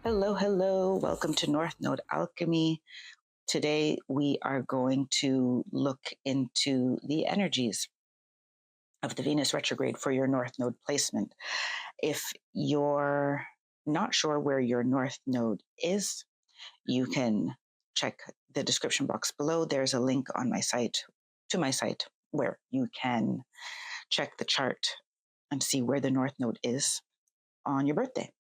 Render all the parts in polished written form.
Hello, hello. Welcome to North Node Alchemy. Today we are going to look into the energies of the Venus retrograde for your North Node placement. If you're not sure where your North Node is, you can check the description box below. There's a link on my site to my site where you can check the chart and see where the North Node is on your birthday.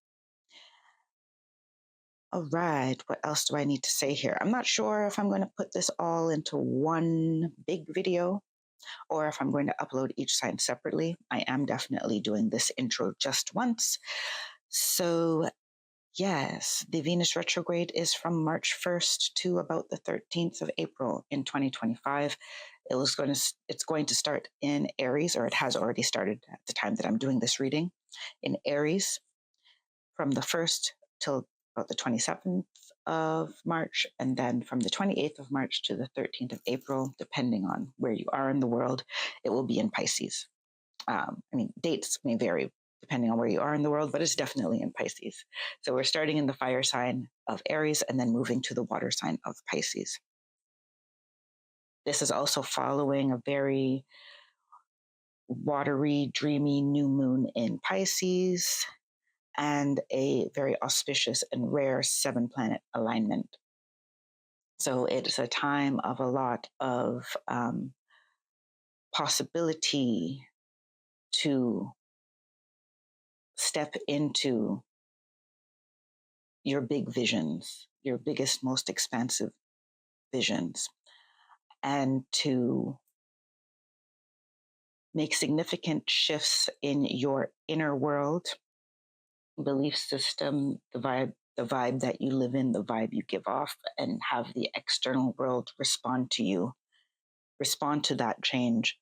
All right, what else do I need to say here? I'm not sure if I'm going to put this all into one big video or if I'm going to upload each sign separately. I am definitely doing this intro just once. So yes, the Venus retrograde is from March 1st to about the 13th of April in 2025. It's going to start in Aries, or it has already started at the time that I'm doing this reading, in Aries from the 1st till about the 27th of March, and then from the 28th of March to the 13th of April, depending on where you are in the world, it will be in Pisces. Dates may vary depending on where you are in the world, but it's definitely in Pisces. So we're starting in the fire sign of Aries and then moving to the water sign of Pisces. This is also following a very watery, dreamy new moon in Pisces and a very auspicious and rare 7-planet alignment. So it's a time of a lot of possibility to step into your big visions, your biggest, most expansive visions, and to make significant shifts in your inner world, belief system, the vibe that you live in, the vibe you give off, and have the external world respond to that change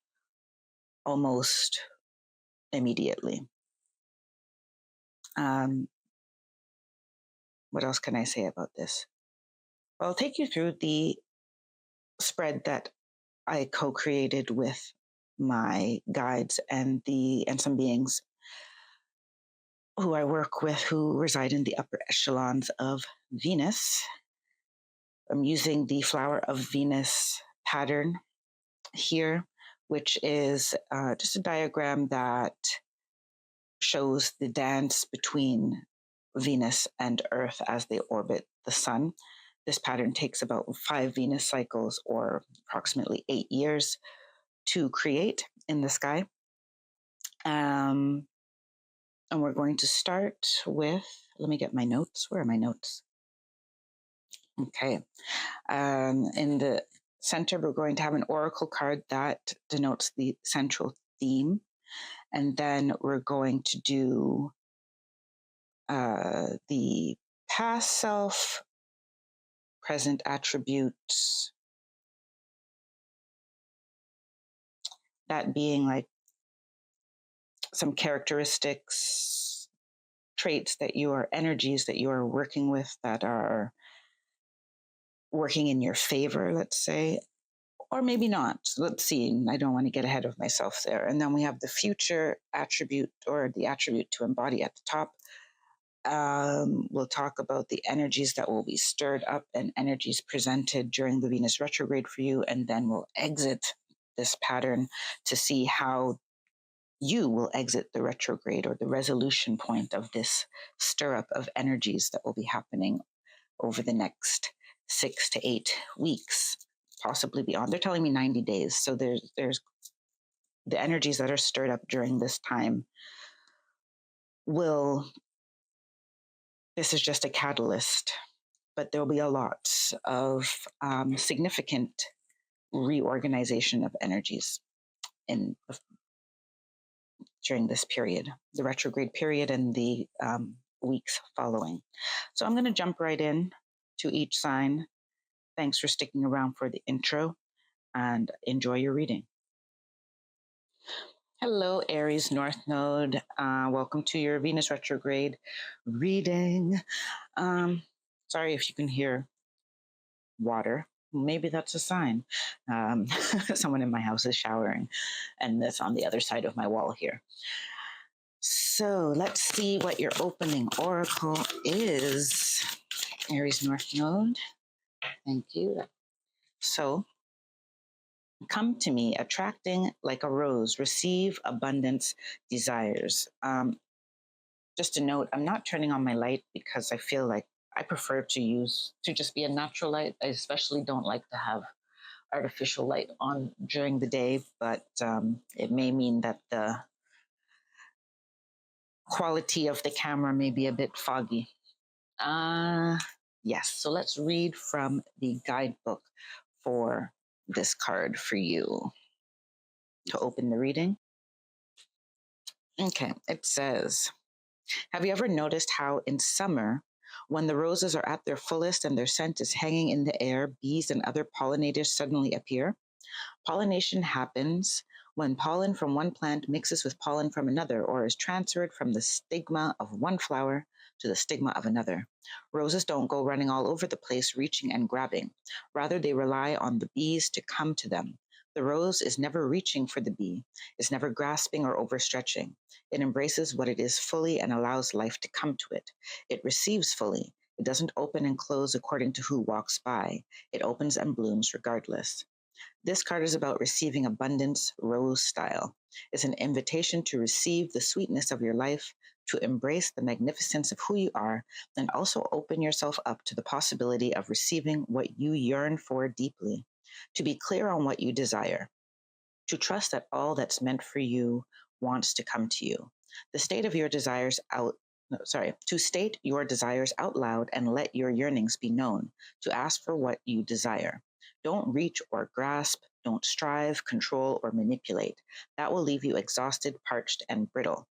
almost immediately. What else can I say about this? Well, I'll take you through the spread that I co-created with my guides and some beings who I work with who reside in the upper echelons of Venus. I'm using the Flower of Venus pattern here, which is just a diagram that shows the dance between Venus and Earth as they orbit the sun. This pattern takes about 5 Venus cycles, or approximately 8 years, to create in the sky. And we're going to start with, let me get my notes. Where are my notes? Okay. In the center, we're going to have an oracle card that denotes the central theme. And then we're going to do the past self, present attributes, that being like some characteristics, traits that energies that you are working with that are working in your favor, let's say, or maybe not. Let's see. I don't want to get ahead of myself there. And then we have the future attribute, or the attribute to embody at the top. We'll talk about the energies that will be stirred up and energies presented during the Venus retrograde for you. And then we'll exit this pattern to see how you will exit the retrograde, or the resolution point of this stir up of energies that will be happening over the next 6 to 8 weeks, possibly beyond. They're telling me 90 days. So there's the energies that are stirred up during this time this is just a catalyst, but there'll be a lot of significant reorganization of energies during this period, the retrograde period, and the weeks following. So I'm going to jump right in to each sign. Thanks for sticking around for the intro, and enjoy your reading. Hello, Aries North Node. Welcome to your Venus retrograde reading. Sorry if you can hear water. Maybe that's a sign. Someone in my house is showering, and that's on the other side of my wall here. So let's see what your opening oracle is. Aries North Node. Thank you. So come to me, attracting like a rose, receive abundance desires. Just a note, I'm not turning on my light because I feel like I prefer to just be a natural light. I especially don't like to have artificial light on during the day, but it may mean that the quality of the camera may be a bit foggy. Yes, so let's read from the guidebook for this card for you to open the reading. Okay, it says, have you ever noticed how in summer, when the roses are at their fullest and their scent is hanging in the air, bees and other pollinators suddenly appear? Pollination happens when pollen from one plant mixes with pollen from another or is transferred from the stigma of one flower to the stigma of another. Roses don't go running all over the place reaching and grabbing. Rather, they rely on the bees to come to them. The rose is never reaching for the bee, is never grasping or overstretching. It embraces what it is fully and allows life to come to it. It receives fully. It doesn't open and close according to who walks by. It opens and blooms regardless. This card is about receiving abundance, rose style. It's an invitation to receive the sweetness of your life, to embrace the magnificence of who you are, and also open yourself up to the possibility of receiving what you yearn for deeply. To be clear on what you desire, to trust that all that's meant for you wants to come to you. The state of your desires out no, sorry, to state your desires out loud and let your yearnings be known, to ask for what you desire. Don't reach or grasp, don't strive, control, or manipulate. That will leave you exhausted, parched, and brittle.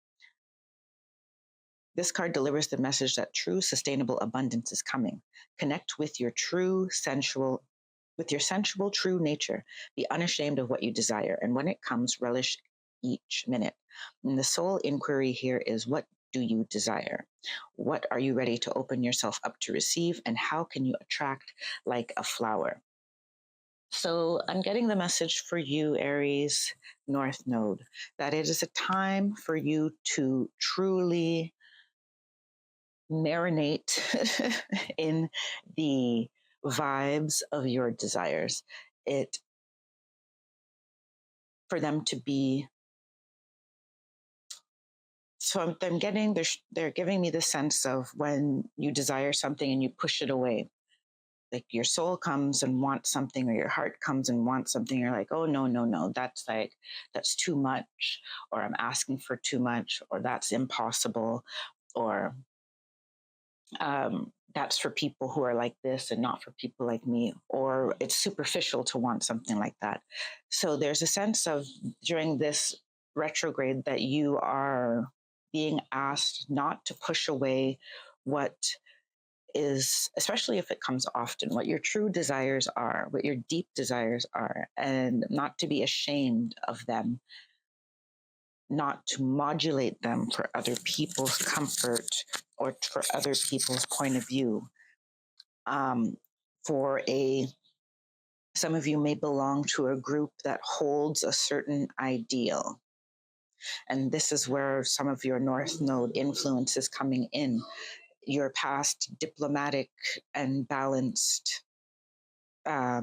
This card delivers the message that true sustainable abundance is coming. Connect with your sensual, true nature. Be unashamed of what you desire. And when it comes, relish each minute. And the sole inquiry here is, what do you desire? What are you ready to open yourself up to receive? And how can you attract like a flower? So I'm getting the message for you, Aries North Node, that it is a time for you to truly marinate in the vibes of your desires. It for them to be so I'm getting they're giving me the sense of when you desire something and you push it away, like your soul comes and wants something or your heart comes and wants something, you're like, oh no, no, no, that's too much, or I'm asking for too much, or that's impossible, or that's for people who are like this and not for people like me, or it's superficial to want something like that. So there's a sense of during this retrograde that you are being asked not to push away what is, especially if it comes often, what your true desires are, what your deep desires are, and not to be ashamed of them, not to modulate them for other people's comfort or for other people's point of view. Um, for a Some of you may belong to a group that holds a certain ideal. And this is where some of your North Node influence is coming in. Your past diplomatic and balanced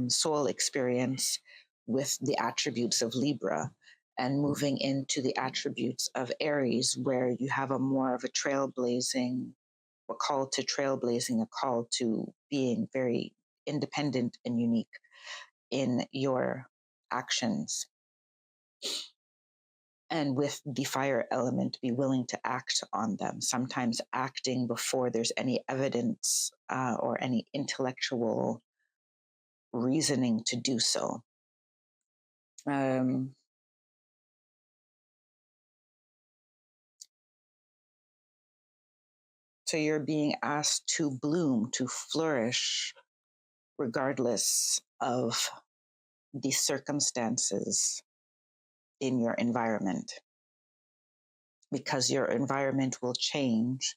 soul experience with the attributes of Libra, and moving into the attributes of Aries, where you have a more of a call to trailblazing, a call to being very independent and unique in your actions. And with the fire element, be willing to act on them, sometimes acting before there's any evidence or any intellectual reasoning to do so. Um, so you're being asked to bloom, to flourish, regardless of the circumstances in your environment, because your environment will change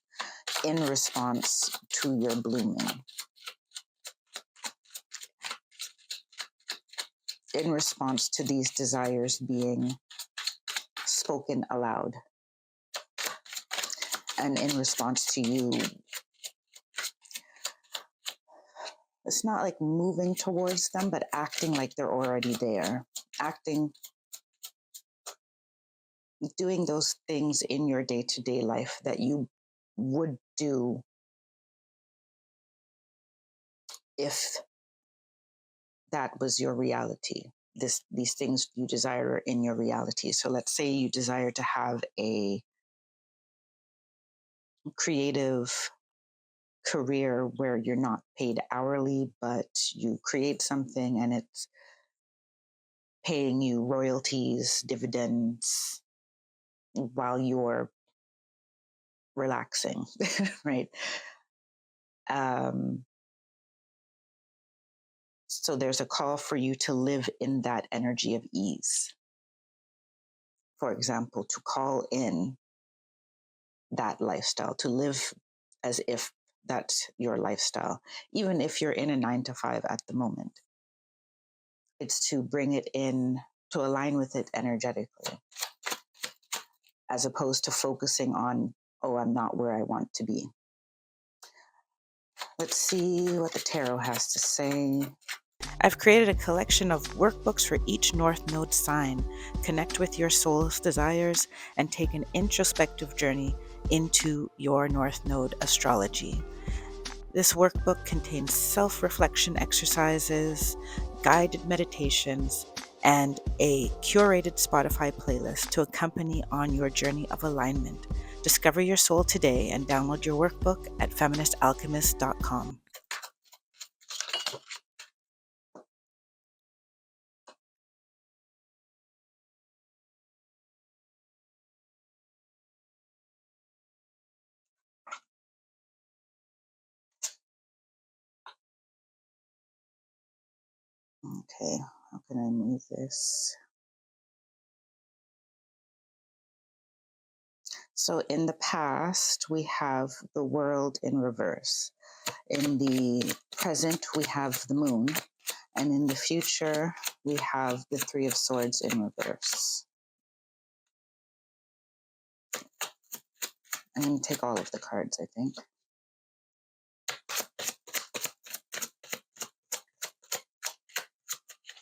in response to your blooming, in response to these desires being spoken aloud. And in response to you, it's not like moving towards them, but acting like they're already there. Acting, doing those things in your day-to-day life that you would do if that was your reality. These things you desire in your reality. So let's say you desire to have a creative career where you're not paid hourly, but you create something and it's paying you royalties, dividends while you're relaxing, right? Um, so there's a call for you to live in that energy of ease. For example, to call in that lifestyle, to live as if that's your lifestyle, even if you're in a 9 to 5 at the moment. It's to bring it in, to align with it energetically, as opposed to focusing on, oh, I'm not where I want to be. Let's see what the tarot has to say. I've created a collection of workbooks for each North Node sign. Connect with your soul's desires and take an introspective journey into your North Node astrology. This workbook contains self-reflection exercises, guided meditations, and a curated Spotify playlist to accompany on your journey of alignment. Discover your soul today and download your workbook at feministalchemist.com. Okay, how can I move this? So in the past, we have the world in reverse. In the present, we have the moon. And in the future, we have the Three of Swords in reverse. I'm going to take all of the cards, I think.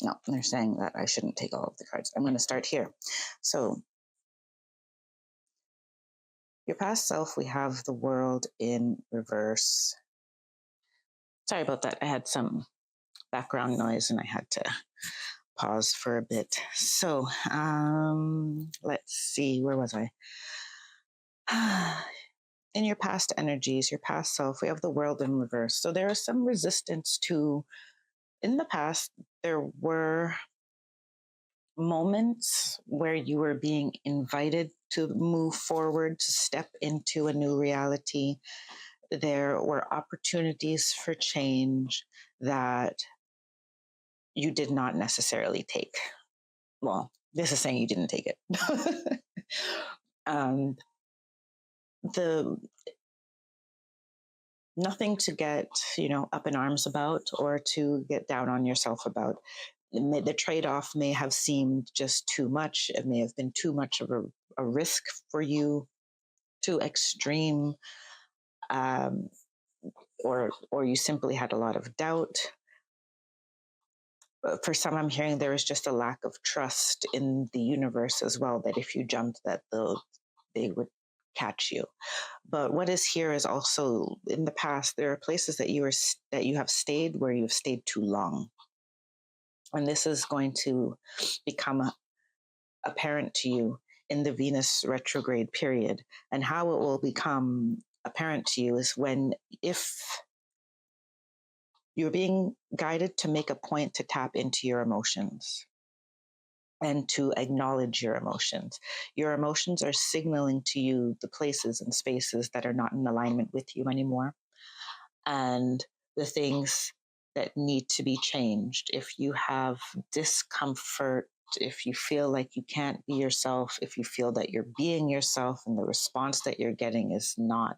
No, they're saying that I shouldn't take all of the cards. I'm going to start here. So, your past self, we have the world in reverse. Sorry about that. I had some background noise and I had to pause for a bit. So, let's see. Where was I? In your past energies, your past self, we have the world in reverse. So there is some resistance to, in the past, there were moments where you were being invited to move forward, to step into a new reality. There were opportunities for change that you did not necessarily take. Well, this is saying you didn't take it. um, the Nothing to get, up in arms about or to get down on yourself about. The trade-off may have seemed just too much. It may have been too much of a risk for you, too extreme, um, or you simply had a lot of doubt. For some, I'm hearing there is just a lack of trust in the universe as well, that if you jumped, that they would catch you. But what is here is also, in the past, there are places that you have stayed where you've stayed too long. And this is going to become apparent to you in the Venus retrograde period. And how it will become apparent to you is if you're being guided to make a point to tap into your emotions and to acknowledge your emotions. Your emotions are signaling to you the places and spaces that are not in alignment with you anymore, and the things that need to be changed. If you have discomfort, if you feel like you can't be yourself, if you feel that you're being yourself and the response that you're getting is not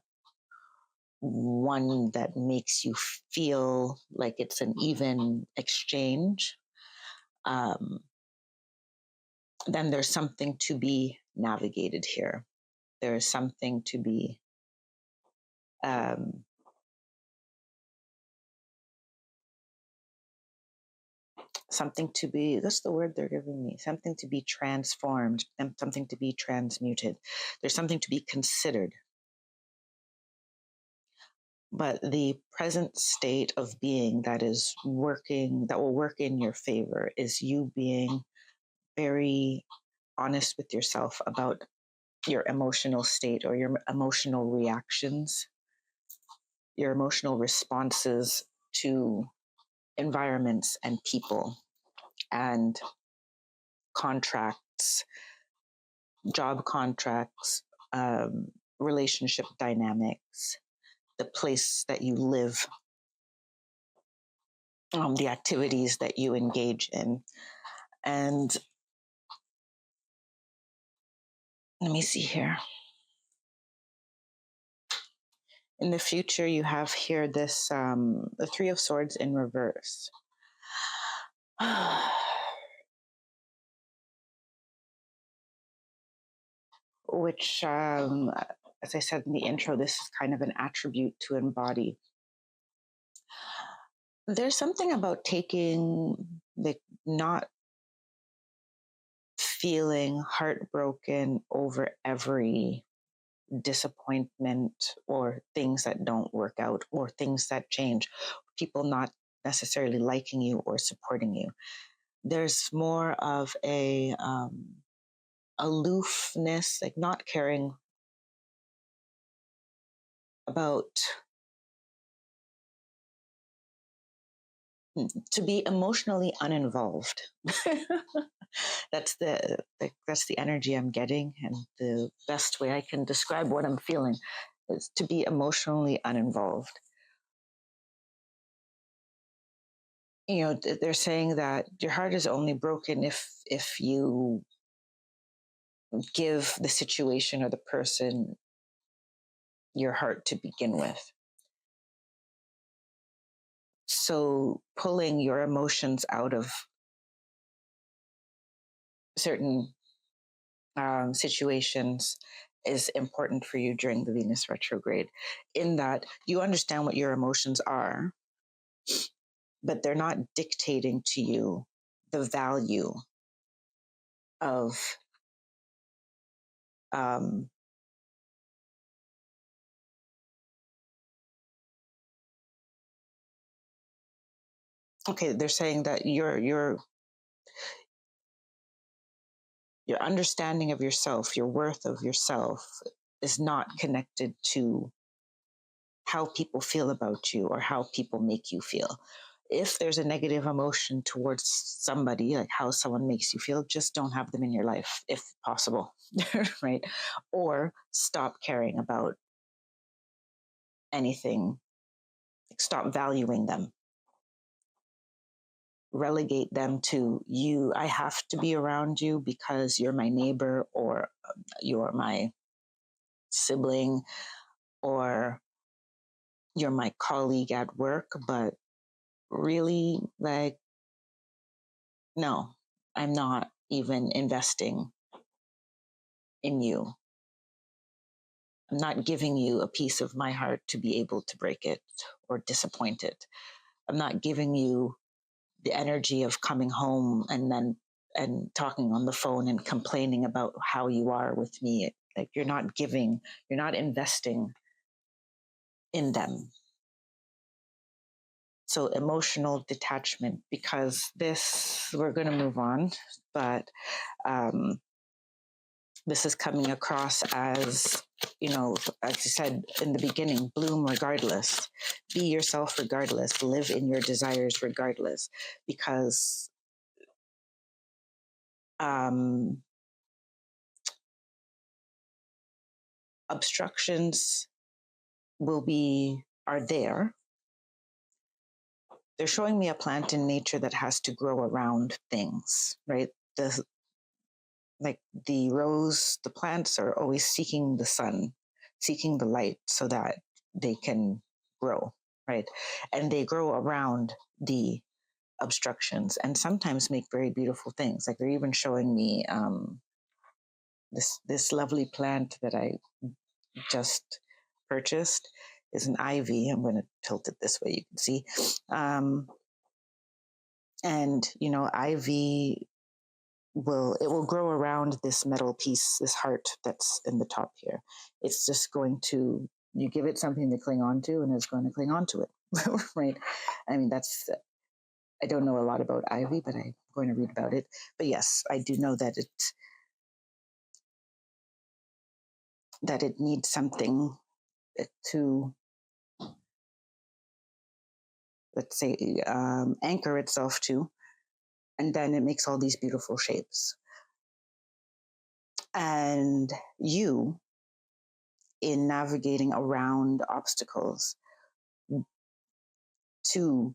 one that makes you feel like it's an even exchange, then there's something to be navigated here. There is something to be Um, something to be, that's the word they're giving me, something to be transformed and something to be transmuted. There's something to be considered. But the present state of being that is working, that will work in your favor, is you being very honest with yourself about your emotional state or your emotional reactions, your emotional responses to environments and people and contracts, job contracts, relationship dynamics, the place that you live, the activities that you engage in. And let me see here. In the future, you have here this the Three of Swords in reverse. Which, as I said in the intro, this is kind of an attribute to embody. There's something about taking, like, not feeling heartbroken over every disappointment or things that don't work out or things that change, people not necessarily liking you or supporting you. There's more of a aloofness, like not caring about, to be emotionally uninvolved. That's the energy I'm getting, and the best way I can describe what I'm feeling is to be emotionally uninvolved. You know, they're saying that your heart is only broken if you give the situation or the person your heart to begin with. So pulling your emotions out of certain situations is important for you during the Venus retrograde, in that you understand what your emotions are, but they're not dictating to you the value of um, okay, they're saying that your understanding of yourself, your worth of yourself, is not connected to how people feel about you or how people make you feel. If there's a negative emotion towards somebody, like how someone makes you feel, just don't have them in your life if possible, right? Or stop caring about anything, stop valuing them, relegate them to you. I have to be around you because you're my neighbor, or you're my sibling, or you're my colleague at work. But really, like, no, I'm not even investing in you. I'm not giving you a piece of my heart to be able to break it or disappoint it. I'm not giving you the energy of coming home and talking on the phone and complaining about how you are with me. Like, you're not investing in them. So emotional detachment, because this, we're going to move on, but um, this is coming across as, you know, as you said in the beginning, bloom regardless, be yourself regardless, live in your desires regardless, because obstructions are there. They're showing me a plant in nature that has to grow around things, right? Like the rose, the plants are always seeking the sun, seeking the light so that they can grow, right? And they grow around the obstructions and sometimes make very beautiful things. Like they're even showing me this lovely plant that I just purchased. is an ivy. I'm going to tilt it this way, you can see. And, ivy will grow around this metal piece, this heart that's in the top here. It's just going to, you give it something to cling on to, and it's going to cling on to it. Right? I mean, I don't know a lot about ivy, but I'm going to read about it. But yes, I do know that it needs something to, let's say, anchor itself to, and then it makes all these beautiful shapes. And you, in navigating around obstacles, to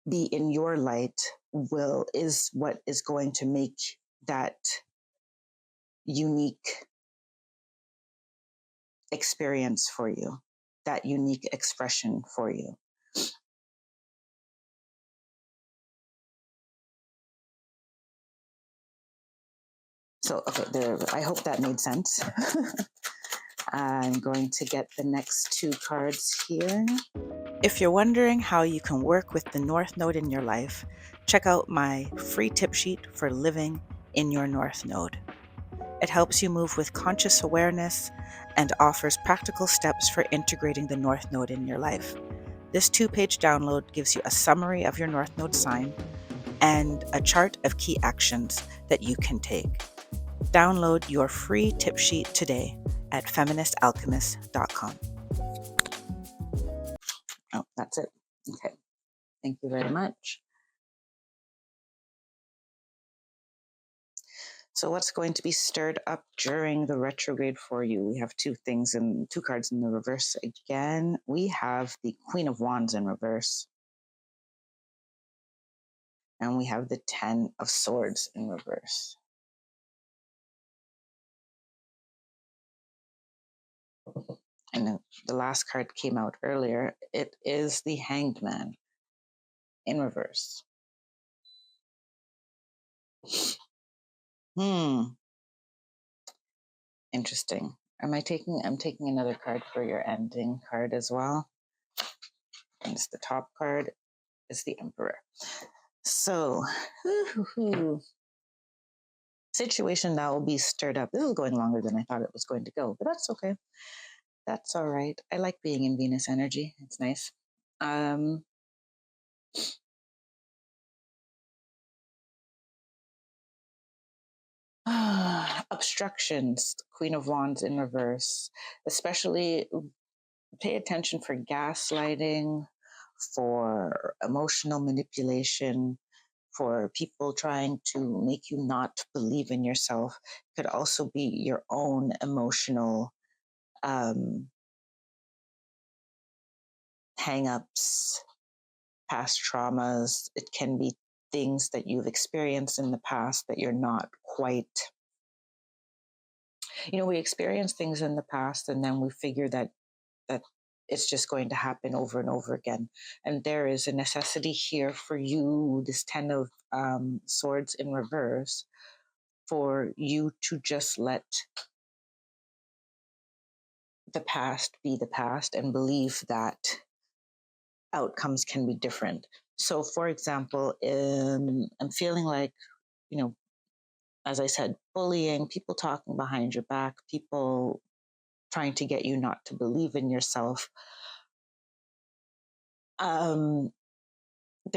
be in your light is what is going to make that unique experience for you, that unique expression for you. So, okay, I hope that made sense. I'm going to get the next two cards here. If you're wondering how you can work with the North Node in your life, check out my free tip sheet for living in your North Node. It helps you move with conscious awareness and offers practical steps for integrating the North Node in your life. This 2-page download gives you a summary of your North Node sign and a chart of key actions that you can take. Download your free tip sheet today at feministalchemist.com. Oh, that's it. Okay. Thank you very much. So what's going to be stirred up during the retrograde for you? We have two cards in the reverse again. We have the Queen of Wands in reverse. And we have the 10 of Swords in reverse. And the last card came out earlier. It is the Hanged Man in reverse. Interesting. I'm taking another card for your ending card as well. And it's the top card is the Emperor. So, situation that will be stirred up. This is going longer than I thought it was going to go, but that's okay. That's all right. I like being in Venus energy. It's nice. Obstructions, Queen of Wands in reverse. Especially pay attention for gaslighting, for emotional manipulation, for people trying to make you not believe in yourself. Could also be your own emotional hang-ups, past traumas. It can be things that you've experienced in the past that you're not quite, we experience things in the past and then we figure that it's just going to happen over and over again. And there is a necessity here for you, this 10 of Swords in reverse, for you to just let the past be the past and believe that outcomes can be different. So, for example, I'm feeling like, as I said, bullying, people talking behind your back, people trying to get you not to believe in yourself. There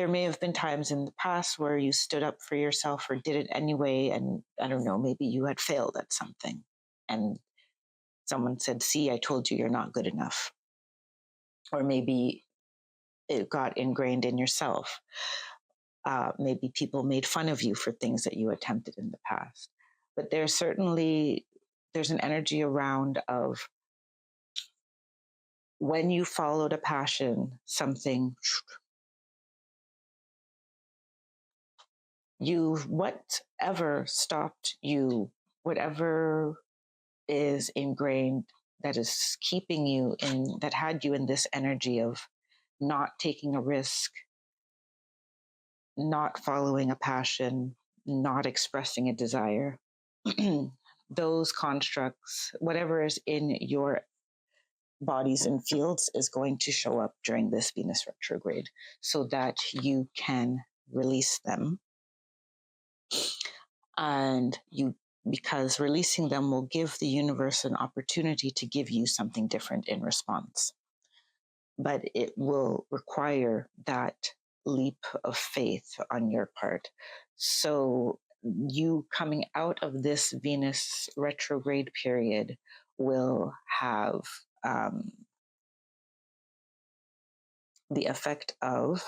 may have been times in the past where you stood up for yourself or did it anyway. And I don't know, maybe you had failed at something and someone said, see, I told you you're not good enough. Or maybe it got ingrained in yourself. Maybe people made fun of you for things that you attempted in the past. But there's an energy around of when you followed a passion, something, whatever stopped you, whatever is ingrained that is keeping you that had you in this energy of not taking a risk, not following a passion, not expressing a desire. Those constructs, whatever is in your bodies and fields is going to show up during this Venus retrograde so that you can release them. And because releasing them will give the universe an opportunity to give you something different in response. But it will require that leap of faith on your part. So you coming out of this Venus retrograde period will have the effect of,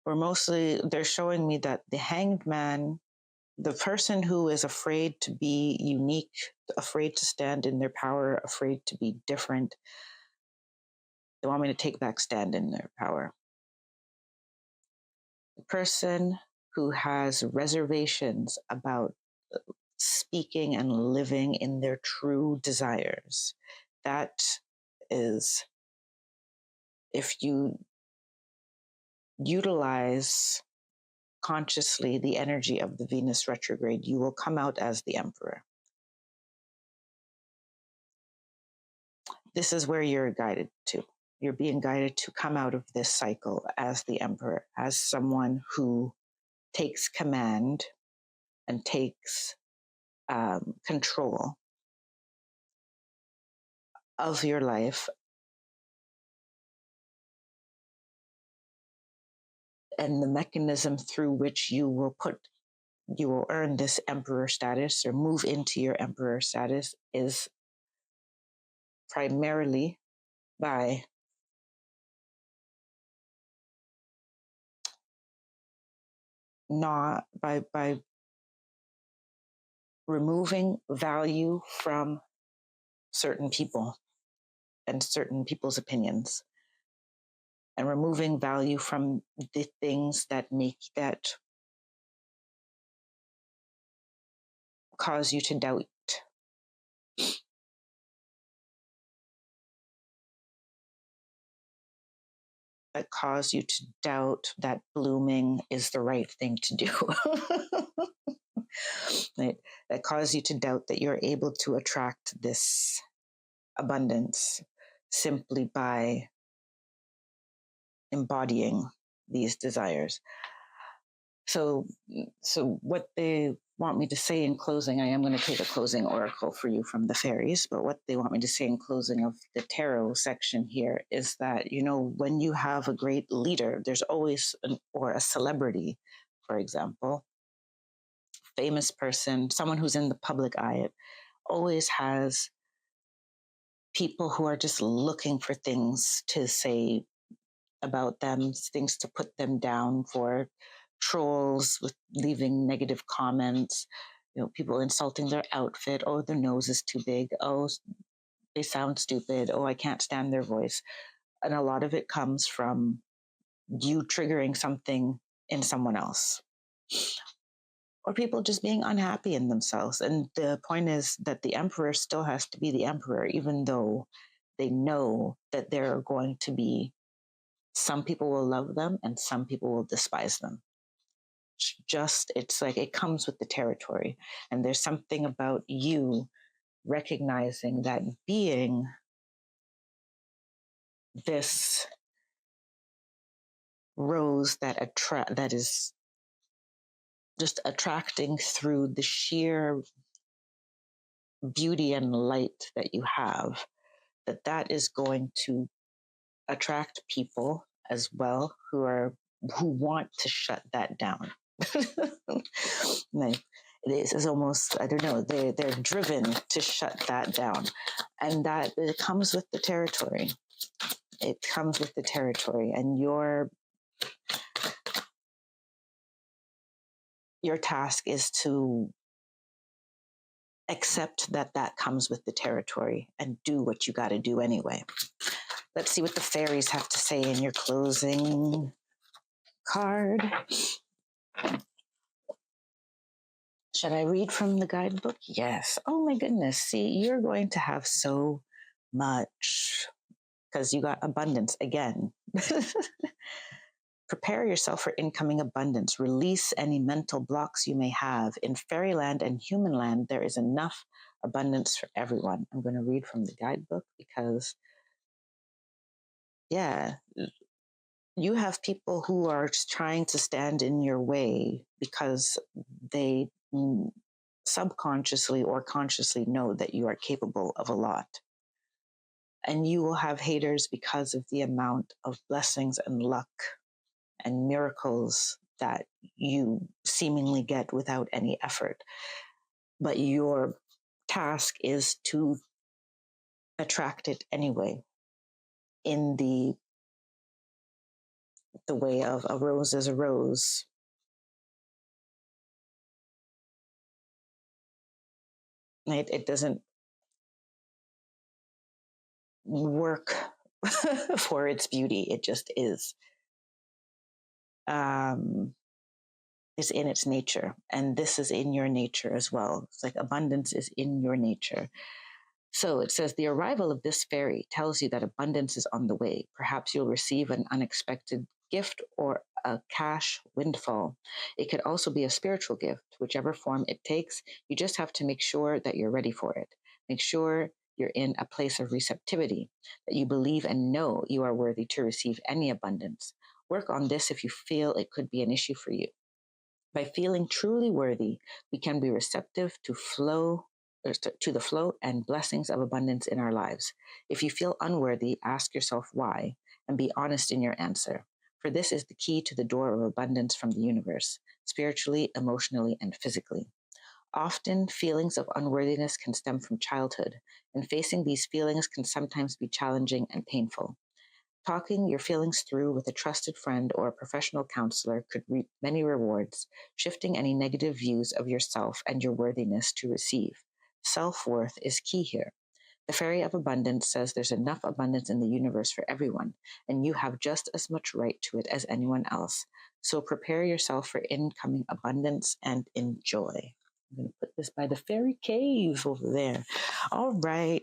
or mostly they're showing me that the Hanged Man, the person who is afraid to be unique, afraid to stand in their power, afraid to be different, they want me to take back stand in their power. The person who has reservations about speaking and living in their true desires, that is, if you utilize consciously the energy of the Venus retrograde, you will come out as the Emperor. This is where you're guided to. You're being guided to come out of this cycle as the Emperor, as someone who takes command and takes control of your life, and the mechanism through which you will earn this emperor status or move into your emperor status is primarily by not by removing value from certain people and certain people's opinions, and removing value from the things that cause you to doubt, that cause you to doubt that blooming is the right thing to do. Right? That cause you to doubt that you're able to attract this abundance simply by embodying these desires. So what they want me to say in closing, I am going to take a closing oracle for you from the fairies, but what they want me to say in closing of the tarot section here is that, when you have a great leader, there's always or a celebrity, for example, famous person, someone who's in the public eye, it always has people who are just looking for things to say about them, things to put them down for, trolls with leaving negative comments, people insulting their outfit. Oh, their nose is too big. Oh, they sound stupid. Oh, I can't stand their voice. And a lot of it comes from you triggering something in someone else, or people just being unhappy in themselves. And the point is that the emperor still has to be the emperor, even though they know that there are going to be some people will love them and some people will despise them. It's like it comes with the territory. And there's something about you recognizing that being this rose that is just attracting through the sheer beauty and light that you have, that is going to attract people as well who want to shut that down. Like, it's almost, I don't know, they're driven to shut that down. And that it comes with the territory. It comes with the territory. And your task is to accept that comes with the territory and do what you got to do anyway. Let's see what the fairies have to say in your closing card. Should I read from the guidebook? Yes. Oh my goodness. See, you're going to have so much because you got abundance again. Prepare yourself for incoming abundance. Release any mental blocks you may have. In fairyland and human land, there is enough abundance for everyone. I'm going to read from the guidebook because, yeah, you have people who are trying to stand in your way because they subconsciously or consciously know that you are capable of a lot. And you will have haters because of the amount of blessings and luck and miracles that you seemingly get without any effort. But your task is to attract it anyway in the way of a rose is a rose. It doesn't work for its beauty. It just is. Um, is in its nature, and this is in your nature as well. It's like abundance is in your nature. So it says the arrival of this fairy tells you that abundance is on the way. Perhaps you'll receive an unexpected gift or a cash windfall. It could also be a spiritual gift, whichever form it takes. You just have to make sure that you're ready for it. Make sure you're in a place of receptivity, that you believe and know you are worthy to receive any abundance. Work on this if you feel it could be an issue for you. By feeling truly worthy, we can be receptive to the flow and blessings of abundance in our lives. If you feel unworthy, ask yourself why and be honest in your answer. For this is the key to the door of abundance from the universe, spiritually, emotionally, and physically. Often, feelings of unworthiness can stem from childhood, and facing these feelings can sometimes be challenging and painful. Talking your feelings through with a trusted friend or a professional counselor could reap many rewards, shifting any negative views of yourself and your worthiness to receive. Self worth is key here. The Fairy of Abundance says there's enough abundance in the universe for everyone, and you have just as much right to it as anyone else. So prepare yourself for incoming abundance and enjoy. I'm going to put this by the fairy cave over there. All right,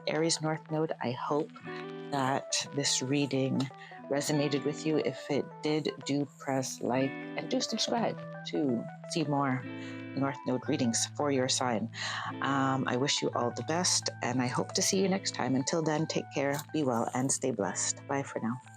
Aries North Node, I hope that this reading resonated with you. If it did, do press like and do subscribe to see more North Node readings for your sign. I wish you all the best, and I hope to see you next time. Until then, take care, be well, and stay blessed. Bye for now.